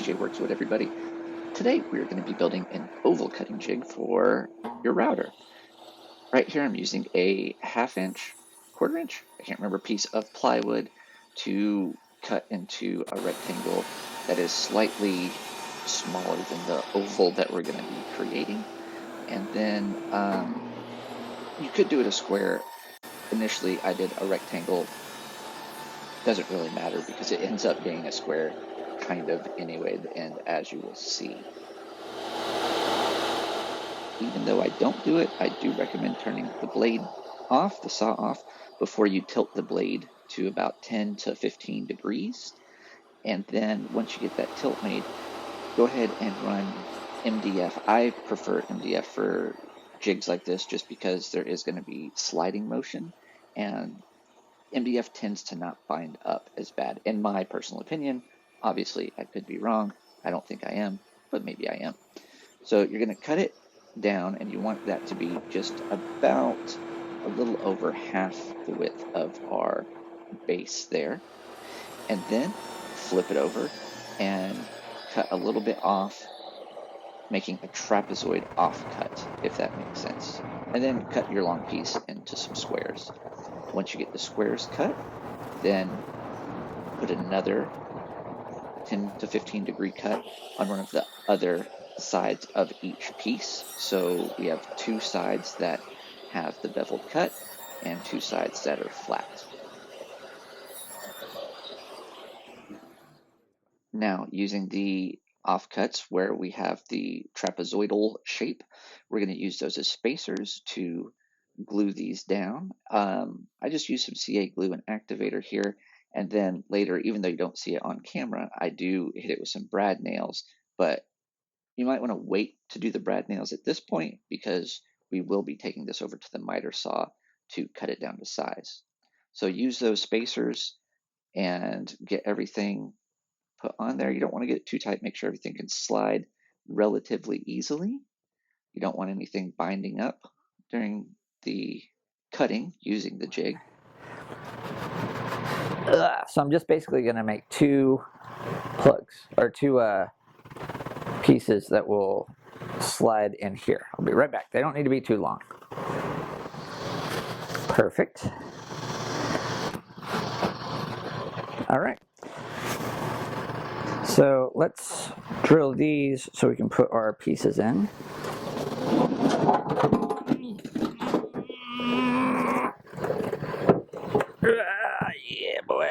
TJ Works Wood, everybody. Today we're going to be building an oval cutting jig for your router. Right here I'm using a 1/2 inch, 1/4 inch, I can't remember, piece of plywood to cut into a rectangle that is slightly smaller than the oval that we're going to be creating. And then you could do it a square. Initially I did a rectangle. Doesn't really matter because it ends up being a square kind of anyway at the end, as you will see. Even though I don't do it, I do recommend turning the blade off, the saw off, before you tilt the blade to about 10 to 15 degrees. And then once you get that tilt made, go ahead and run MDF. I prefer MDF for jigs like this just because there is going to be sliding motion, and MDF tends to not bind up as bad, in my personal opinion. Obviously, I could be wrong. I don't think I am, but maybe I am. So you're going to cut it down, and you want that to be just about a little over half the width of our base there. And then flip it over and cut a little bit off, making a trapezoid offcut, if that makes sense. And then cut your long piece into some squares. Once you get the squares cut, then put another 10 to 15 degree cut on one of the other sides of each piece. So we have 2 sides that have the beveled cut and 2 sides that are flat. Now, using the offcuts where we have the trapezoidal shape, we're going to use those as spacers to glue these down. I just use some CA glue and activator here, and then later, even though you don't see it on camera, I do hit it with some brad nails, but you might want to wait to do the brad nails at this point because we will be taking this over to the miter saw to cut it down to size. So use those spacers and get everything put on there. You don't want to get it too tight. Make sure everything can slide relatively easily. You don't want anything binding up during the cutting using the jig. So I'm just basically going to make 2 plugs, or 2 pieces that will slide in here. I'll be right back. They don't need to be too long. Perfect. All right. So let's drill these so we can put our pieces in. Yeah, boy.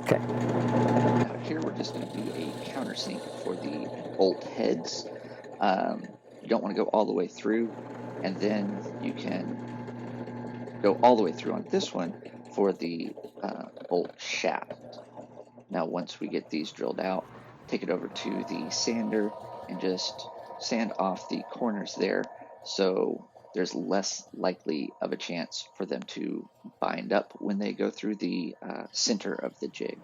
Okay. Now here we're just going to do a countersink for the bolt heads. You don't want to go all the way through, and then you can go all the way through on this one for the bolt shaft. Now once we get these drilled out, take it over to the sander and just sand off the corners there so there's less likely of a chance for them to bind up when they go through the center of the jig.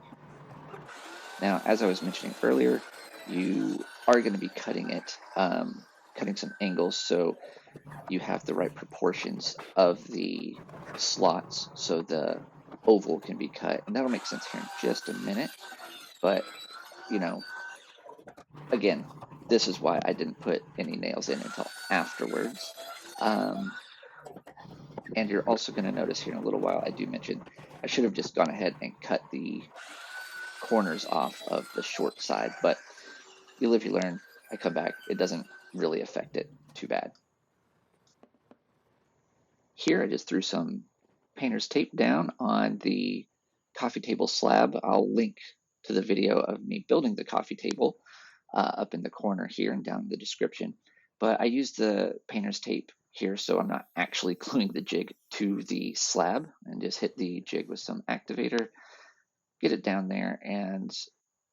Now, as I was mentioning earlier, you are going to be cutting it, cutting some angles so you have the right proportions of the slots so the oval can be cut. And that'll make sense here in just a minute. But, you know, again, this is why I didn't put any nails in until afterwards. And you're also going to notice here in a little while, I do mention I should have just gone ahead and cut the corners off of the short side, but you live, you learn. I come back, it doesn't really affect it too bad. Here I just threw some painter's tape down on the coffee table slab. I'll link to the video of me building the coffee table up in the corner here and down in the description. But I used the painter's tape here so I'm not actually gluing the jig to the slab, and just hit the jig with some activator, get it down there, and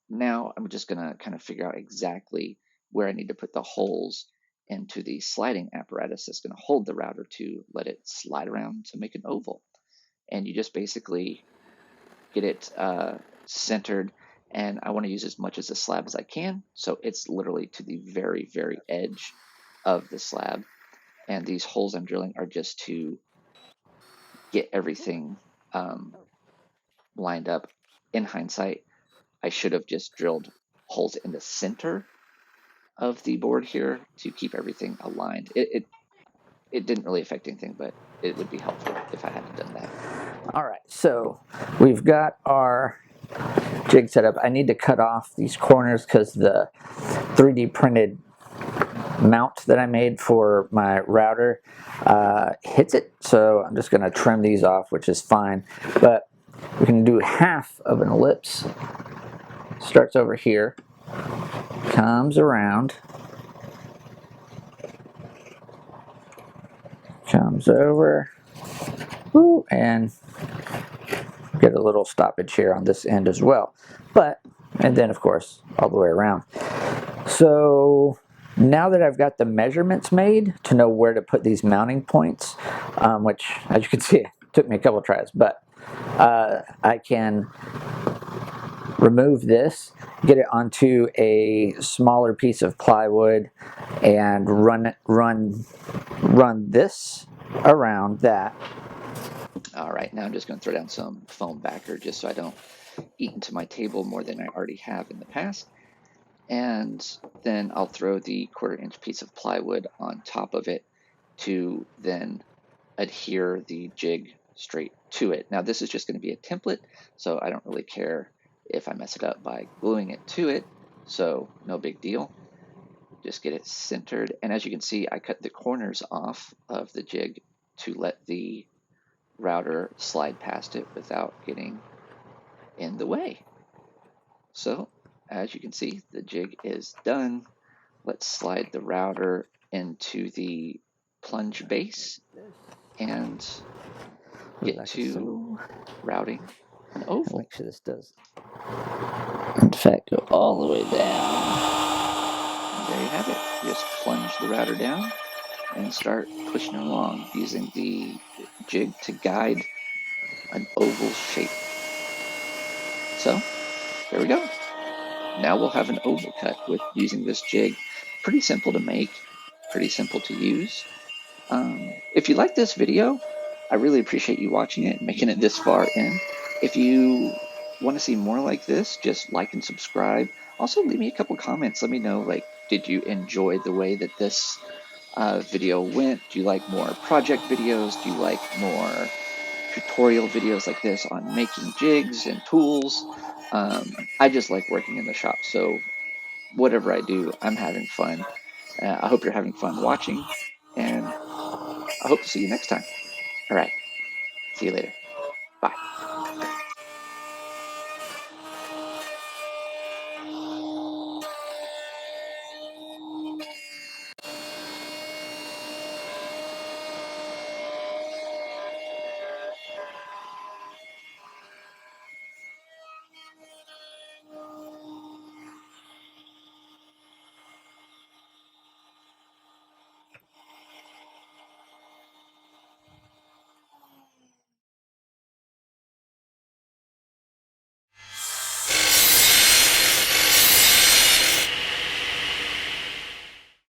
now I'm just going to kind of figure out exactly where I need to put the holes into the sliding apparatus that's going to hold the router to let it slide around to make an oval. And you just basically get it centered, and I want to use as much as the slab as I can, so it's literally to the very, very edge of the slab. And these holes I'm drilling are just to get everything lined up. In hindsight, I should have just drilled holes in the center of the board here to keep everything aligned. It didn't really affect anything, but it would be helpful if I hadn't done that. All right, so we've got our jig set up. I need to cut off these corners because the 3D printed mount that I made for my router hits it. So I'm just going to trim these off, which is fine. But we can do half of an ellipse. Starts over here, comes around, comes over, and get a little stoppage here on this end as well. And then of course all the way around. So now that I've got the measurements made to know where to put these mounting points, which as you can see it took me a couple tries, but I can remove this, get it onto a smaller piece of plywood, and run this around that. All right, now I'm just going to throw down some foam backer just so I don't eat into my table more than I already have in the past. And then I'll throw the 1/4 inch piece of plywood on top of it to then adhere the jig straight to it. Now this is just going to be a template, so I don't really care if I mess it up by gluing it to it, so no big deal. Just get it centered, and as you can see, I cut the corners off of the jig to let the router slide past it without getting in the way. So as you can see, the jig is done. Let's slide the router into the plunge base and get to routing an oval. Make sure this does, in fact, go all the way down. And there you have it. Just plunge the router down and start pushing it along using the jig to guide an oval shape. So there we go. Now we'll have an oval cut with using this jig. Pretty simple to make, pretty simple to use. If you like this video, I really appreciate you watching it and making it this far in. If you want to see more like this, just like and subscribe. Also, leave me a couple comments. Let me know, like, did you enjoy the way that this video went? Do you like more project videos? Do you like more tutorial videos like this on making jigs and tools? I just like working in the shop, so whatever I do, I'm having fun. I hope you're having fun watching, and I hope to see you next time. All right, see you later.